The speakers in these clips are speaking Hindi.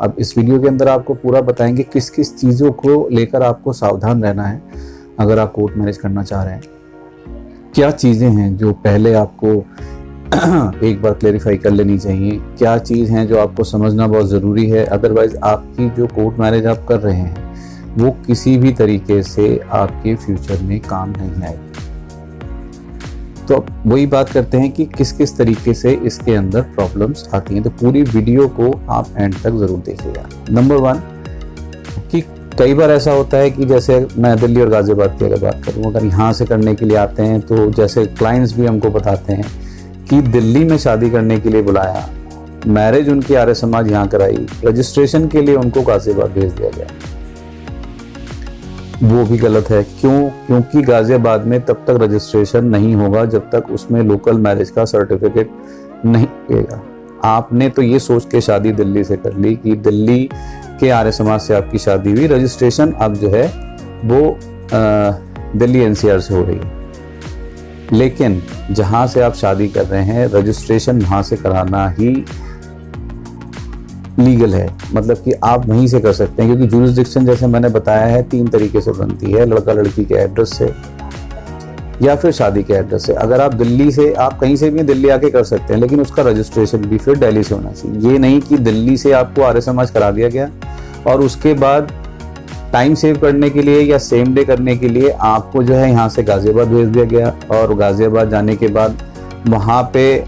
अब इस वीडियो के अंदर आपको पूरा बताएंगे किस किस चीज़ों को लेकर आपको सावधान रहना है अगर आप कोर्ट मैरिज करना चाह रहे हैं। क्या चीज़ें हैं जो पहले आपको एक बार क्लेरिफाई कर लेनी चाहिए, क्या चीज़ हैं जो आपको समझना बहुत ज़रूरी है, अदरवाइज़ आपकी जो कोर्ट मैरिज आप कर रहे हैं वो किसी भी तरीके से आपके फ्यूचर में काम नहीं आएगी। तो अब वही बात करते हैं कि किस किस तरीके से इसके अंदर प्रॉब्लम्स आती हैं। तो पूरी वीडियो को आप एंड तक ज़रूर देखिएगा। नंबर 1 कि कई बार ऐसा होता है कि जैसे मैं दिल्ली और गाज़ियाबाद की अगर बात करूँ, अगर यहाँ से करने के लिए आते हैं तो जैसे क्लाइंट्स भी हमको बताते हैं कि दिल्ली में शादी करने के लिए बुलाया, मैरिज उनकी आर्य समाज यहाँ कराई, रजिस्ट्रेशन के लिए उनको गाज़ियाबाद भेज दिया गया। वो भी गलत है। क्यों? क्योंकि गाज़ियाबाद में तब तक रजिस्ट्रेशन नहीं होगा जब तक उसमें लोकल मैरिज का सर्टिफिकेट नहीं मिलेगा। आपने तो ये सोच के शादी दिल्ली से कर ली कि दिल्ली के आर्य समाज से आपकी शादी हुई, रजिस्ट्रेशन अब जो है वो दिल्ली एनसीआर से हो रही है। लेकिन जहाँ से आप शादी कर रहे हैं रजिस्ट्रेशन वहाँ से कराना ही लीगल है, मतलब कि आप वहीं से कर सकते हैं, क्योंकि जुरिसडिक्शन जैसे मैंने बताया है 3 तरीके से बनती है, लड़का लड़की के एड्रेस से या फिर शादी के एड्रेस से। अगर आप दिल्ली से, आप कहीं से भी दिल्ली आके कर सकते हैं, लेकिन उसका रजिस्ट्रेशन भी फिर दिल्ली से होना चाहिए। ये नहीं कि दिल्ली से आपको आर्य समाज करा दिया गया और उसके बाद टाइम सेव करने के लिए या सेम डे करने के लिए आपको जो है यहाँ से गाज़ियाबाद भेज दिया गया और गाज़ियाबाद जाने के बाद वहाँ पे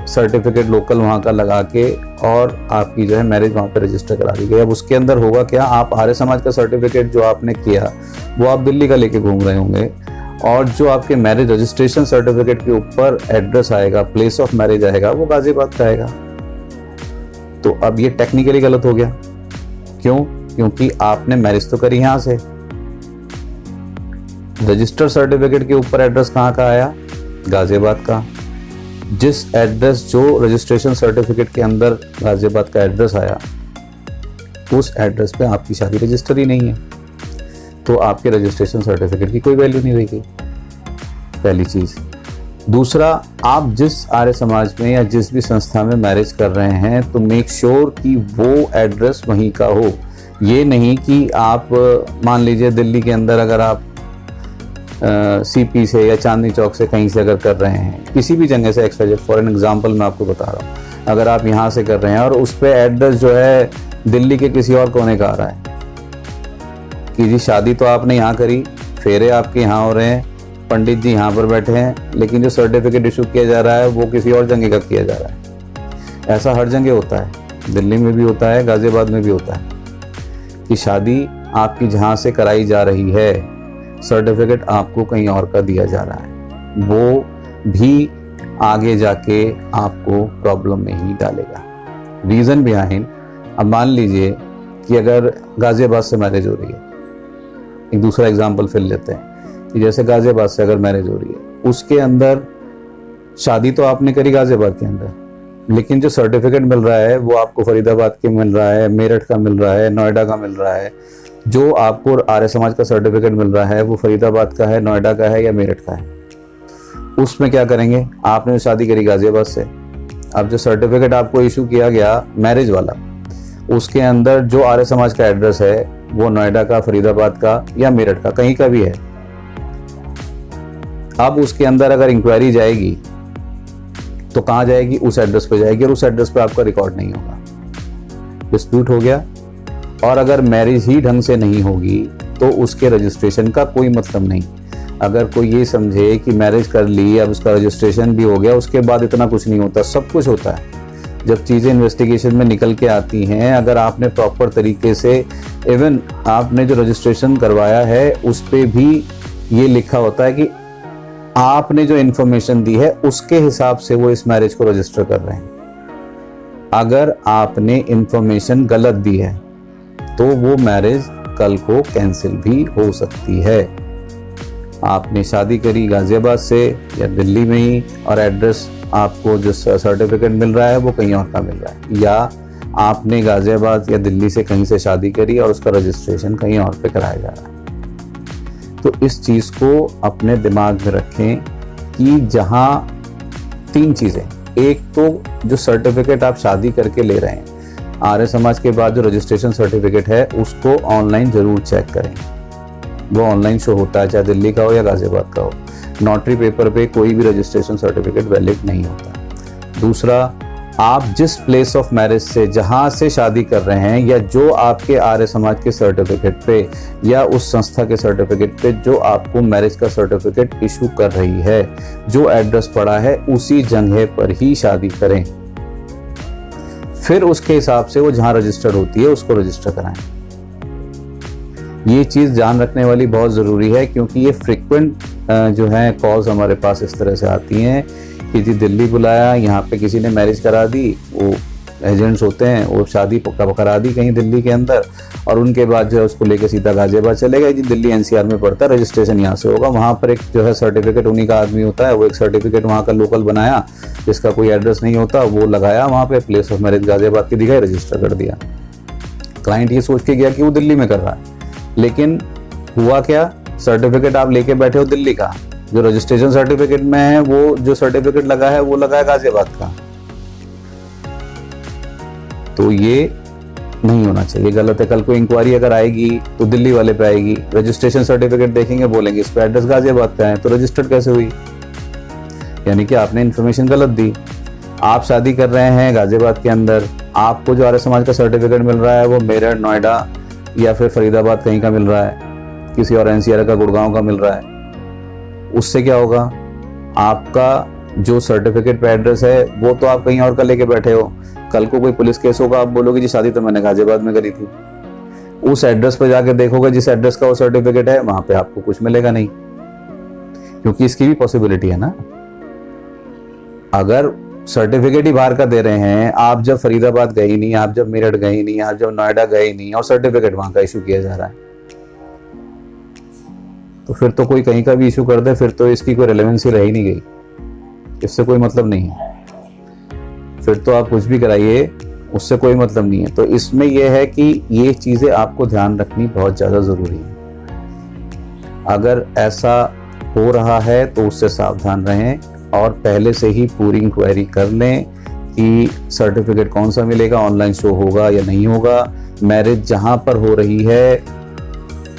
सर्टिफिकेट लोकल वहाँ का लगा के और आपकी जो है मैरिज वहाँ पे रजिस्टर करा दी गई। अब उसके अंदर होगा क्या, आप आर्य समाज का सर्टिफिकेट जो आपने किया वो आप दिल्ली का लेके घूम रहे होंगे और जो आपके मैरिज रजिस्ट्रेशन सर्टिफिकेट के ऊपर एड्रेस आएगा, प्लेस ऑफ मैरिज आएगा, वो गाज़ियाबाद का आएगा। तो अब ये टेक्निकली गलत हो गया। क्यों? क्योंकि आपने मैरिज तो करी यहाँ से, रजिस्टर सर्टिफिकेट के ऊपर एड्रेस कहाँ का आया, गाज़ियाबाद का। जिस एड्रेस, जो रजिस्ट्रेशन सर्टिफिकेट के अंदर गाज़ियाबाद का एड्रेस आया, उस एड्रेस पे आपकी शादी रजिस्टर ही नहीं है, तो आपके रजिस्ट्रेशन सर्टिफिकेट की कोई वैल्यू नहीं रहेगी, पहली चीज़। दूसरा, आप जिस आर्य समाज में या जिस भी संस्था में मैरिज कर रहे हैं तो मेक श्योर कि वो एड्रेस वहीं का हो। ये नहीं कि आप मान लीजिए दिल्ली के अंदर अगर आप सीपी से या चांदनी चौक से कहीं से अगर कर रहे हैं, किसी भी जगह से एक्सवाइजेड, फॉर एन एग्जांपल मैं आपको बता रहा हूँ, अगर आप यहाँ से कर रहे हैं और उस पे एड्रेस जो है दिल्ली के किसी और कोने का आ रहा है कि जी शादी तो आपने यहाँ करी, फेरे आपके यहाँ हो रहे हैं, पंडित जी यहाँ पर बैठे हैं, लेकिन जो सर्टिफिकेट इशू किया जा रहा है वो किसी और जगह का किया जा रहा है। ऐसा हर जगह होता है, दिल्ली में भी होता है, गाज़ियाबाद में भी होता है कि शादी आपकी जहाँ से कराई जा रही है, सर्टिफिकेट आपको कहीं और का दिया जा रहा है, वो भी आगे जाके आपको प्रॉब्लम में ही डालेगा। रीज़न बिहाइंड, अब मान लीजिए कि अगर गाज़ियाबाद से मैरिज हो रही है, एक दूसरा एग्जांपल फिर लेते हैं कि जैसे गाज़ियाबाद से अगर मैरिज हो रही है, उसके अंदर शादी तो आपने करी गाज़ियाबाद के अंदर, लेकिन जो सर्टिफिकेट मिल रहा है वो आपको फरीदाबाद के मिल रहा है, मेरठ का मिल रहा है, नोएडा का मिल रहा है। जो आपको आर्य समाज का सर्टिफिकेट मिल रहा है वो फरीदाबाद का है, नोएडा का है या मेरठ का है। उसमें क्या करेंगे, आपने शादी करी गाज़ियाबाद से, अब जो सर्टिफिकेट आपको इशू किया गया मैरिज वाला, उसके अंदर जो आर्य समाज का एड्रेस है वो नोएडा का, फरीदाबाद का या मेरठ का, कहीं का भी है। अब उसके अंदर अगर इंक्वायरी जाएगी तो कहाँ जाएगी, उस एड्रेस पे जाएगी और उस एड्रेस पे आपका रिकॉर्ड नहीं होगा, डिस्प्यूट हो गया। और अगर मैरिज ही ढंग से नहीं होगी तो उसके रजिस्ट्रेशन का कोई मतलब नहीं। अगर कोई ये समझे कि मैरिज कर ली, अब उसका रजिस्ट्रेशन भी हो गया, उसके बाद इतना कुछ नहीं होता, सब कुछ होता है। जब चीज़ें इन्वेस्टिगेशन में निकल के आती हैं, अगर आपने प्रॉपर तरीके से, इवन आपने जो रजिस्ट्रेशन करवाया है उस पर भी ये लिखा होता है कि आपने जो इन्फॉर्मेशन दी है उसके हिसाब से वो इस मैरिज को रजिस्टर कर रहे हैं। अगर आपने इन्फॉर्मेशन गलत दी है तो वो मैरिज कल को कैंसिल भी हो सकती है। आपने शादी करी गाज़ियाबाद से या दिल्ली में ही और एड्रेस आपको जो सर्टिफिकेट मिल रहा है वो कहीं और का मिल रहा है, या आपने गाज़ियाबाद या दिल्ली से कहीं से शादी करी और उसका रजिस्ट्रेशन कहीं और पे कराया जा रहा है। तो इस चीज़ को अपने दिमाग में रखें कि जहाँ 3 चीज़ें, एक तो जो सर्टिफिकेट आप शादी करके ले रहे हैं आर्य समाज के बाद जो रजिस्ट्रेशन सर्टिफिकेट है उसको ऑनलाइन जरूर चेक करें। वो ऑनलाइन शो होता है, चाहे दिल्ली का हो या गाजियाबाद का हो। नोटरी पेपर पे कोई भी रजिस्ट्रेशन सर्टिफिकेट वैलिड नहीं होता। दूसरा, आप जिस प्लेस ऑफ मैरिज से, जहां से शादी कर रहे हैं, या जो आपके आर्य समाज के सर्टिफिकेट पे या उस संस्था के सर्टिफिकेट पे जो आपको मैरिज का सर्टिफिकेट इशू कर रही है, जो एड्रेस पड़ा है उसी जगह पर ही शादी करें। फिर उसके हिसाब से वो जहां रजिस्टर्ड होती है उसको रजिस्टर कराएं। ये चीज़ ध्यान रखने वाली बहुत ज़रूरी है, क्योंकि ये फ्रिक्वेंट जो है कॉल्स हमारे पास इस तरह से आती हैं कि जी दिल्ली बुलाया, यहाँ पे किसी ने मैरिज करा दी, वो एजेंट्स होते हैं, वो शादी करा दी कहीं दिल्ली के अंदर, और उनके बाद जो है उसको लेके सीधा गाजियाबाद चले गए। जी दिल्ली एनसीआर में पड़ता है, रजिस्ट्रेशन यहाँ से होगा। वहाँ पर एक जो है सर्टिफिकेट उन्हीं का आदमी होता है, वो एक सर्टिफिकेट वहाँ का लोकल बनाया जिसका कोई एड्रेस नहीं होता, वो लगाया वहाँ पे, प्लेस ऑफ मैरिज गाजियाबाद की दिखाई, रजिस्टर कर दिया। क्लाइंट ये सोच के गया कि वो दिल्ली में कर रहा है, लेकिन हुआ क्या, सर्टिफिकेट आप लेके बैठे हो दिल्ली का, जो रजिस्ट्रेशन सर्टिफिकेट में है वो जो सर्टिफिकेट लगा है वो लगा है गाजियाबाद का। तो ये नहीं होना चाहिए, गलत है। कल को इंक्वायरी अगर आएगी तो दिल्ली वाले पे आएगी, रजिस्ट्रेशन सर्टिफिकेट देखेंगे, बोलेंगे इस पे एड्रेस गाजियाबाद का है, तो रजिस्टर्ड कैसे हुई? यानी कि आपने इन्फॉर्मेशन गलत दी। आप शादी कर रहे हैं गाजियाबाद के अंदर, आपको जो आर्य समाज का सर्टिफिकेट मिल रहा है वो मेरठ, नोएडा या फिर फरीदाबाद कहीं का मिल रहा है, किसी और एनसीआर का, गुड़गांव का मिल रहा है। उससे क्या होगा, आपका जो सर्टिफिकेट पे एड्रेस है वो तो आप कहीं और का लेके बैठे हो। कल को कोई पुलिस केस होगा, आप बोलोगे जी शादी तो मैंने गाजियाबाद में करी थी। उस एड्रेस पे जाके देखोगे जिस एड्रेस का वो सर्टिफिकेट है, वहां पे आपको कुछ मिलेगा नहीं, क्योंकि इसकी भी पॉसिबिलिटी है ना। अगर सर्टिफिकेट ही बाहर का दे रहे हैं, आप जब फरीदाबाद गए ही नहीं, आप जब मेरठ गए ही नहीं, आप जब नोएडा गए ही नहीं, और सर्टिफिकेट वहां का इशू किया जा रहा है, तो फिर तो कोई कहीं का भी इशू कर दे, फिर तो इसकी कोई रेलेवेंसी रह ही नहीं गई, इससे कोई मतलब नहीं है। फिर तो आप कुछ भी कराइए, उससे कोई मतलब नहीं है। तो इसमें यह है कि ये चीजें आपको ध्यान रखनी बहुत ज्यादा जरूरी है। अगर ऐसा हो रहा है तो उससे सावधान रहें, और पहले से ही पूरी इंक्वायरी कर लें कि सर्टिफिकेट कौन सा मिलेगा, ऑनलाइन शो होगा या नहीं होगा, मैरिज जहां पर हो रही है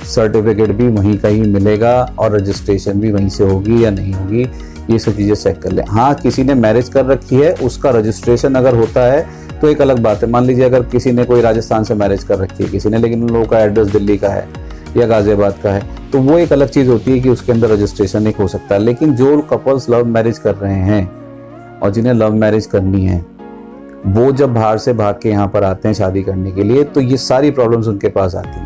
सर्टिफिकेट भी वहीं का ही मिलेगा, और रजिस्ट्रेशन भी वहीं से होगी या नहीं होगी, ये सब चीज़ें चेक कर लें। हाँ, किसी ने मैरिज कर रखी है, उसका रजिस्ट्रेशन अगर होता है तो एक अलग बात है। मान लीजिए अगर किसी ने कोई राजस्थान से मैरिज कर रखी है किसी ने, लेकिन उन लोगों का एड्रेस दिल्ली का है या गाजियाबाद का है, तो वो एक अलग चीज़ होती है कि उसके अंदर रजिस्ट्रेशन एक हो सकता है। लेकिन जो कपल्स लव मैरिज कर रहे हैं और जिन्हें लव मैरिज करनी है, वो जब बाहर से भाग के यहाँ पर आते हैं शादी करने के लिए, तो ये सारी प्रॉब्लम्स उनके पास आती हैं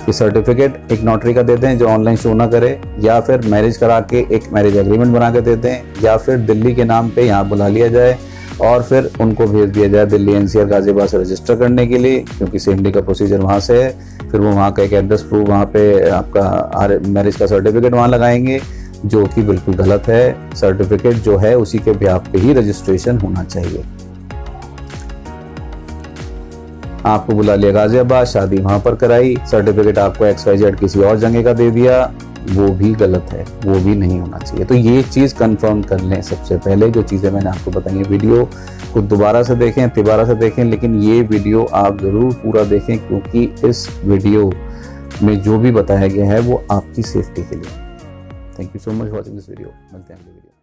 कि सर्टिफिकेट एक नोटरी का देते हैं जो ऑनलाइन शो ना करे, या फिर मैरिज करा के एक मैरिज एग्रीमेंट बना के देते हैं, या फिर दिल्ली के नाम पे यहाँ बुला लिया जाए और फिर उनको भेज दिया जाए दिल्ली एनसीआर गाजियाबाद से रजिस्टर करने के लिए, क्योंकि सीएमडी का प्रोसीजर वहाँ से है। फिर वो वहाँ का एक एड्रेस प्रूफ, वहाँ पे आपका मैरिज का सर्टिफिकेट वहाँ लगाएंगे, जो कि बिल्कुल गलत है। सर्टिफिकेट जो है उसी के बेहाफ पे ही रजिस्ट्रेशन होना चाहिए। आपको बुला लिया गाजियाबाद, शादी वहां पर कराई, सर्टिफिकेट आपको XYZ किसी और जगह का दे दिया, वो भी गलत है, वो भी नहीं होना चाहिए। तो ये चीज़ कंफर्म कर लें सबसे पहले। जो चीज़ें मैंने आपको बताई, वीडियो को दोबारा से देखें, तिबारा से देखें, लेकिन ये वीडियो आप ज़रूर पूरा देखें, क्योंकि इस वीडियो में जो भी बताया गया है वो आपकी सेफ्टी के लिए। Thank you so much for watching this video. मिलते हैं अगले वीडियो।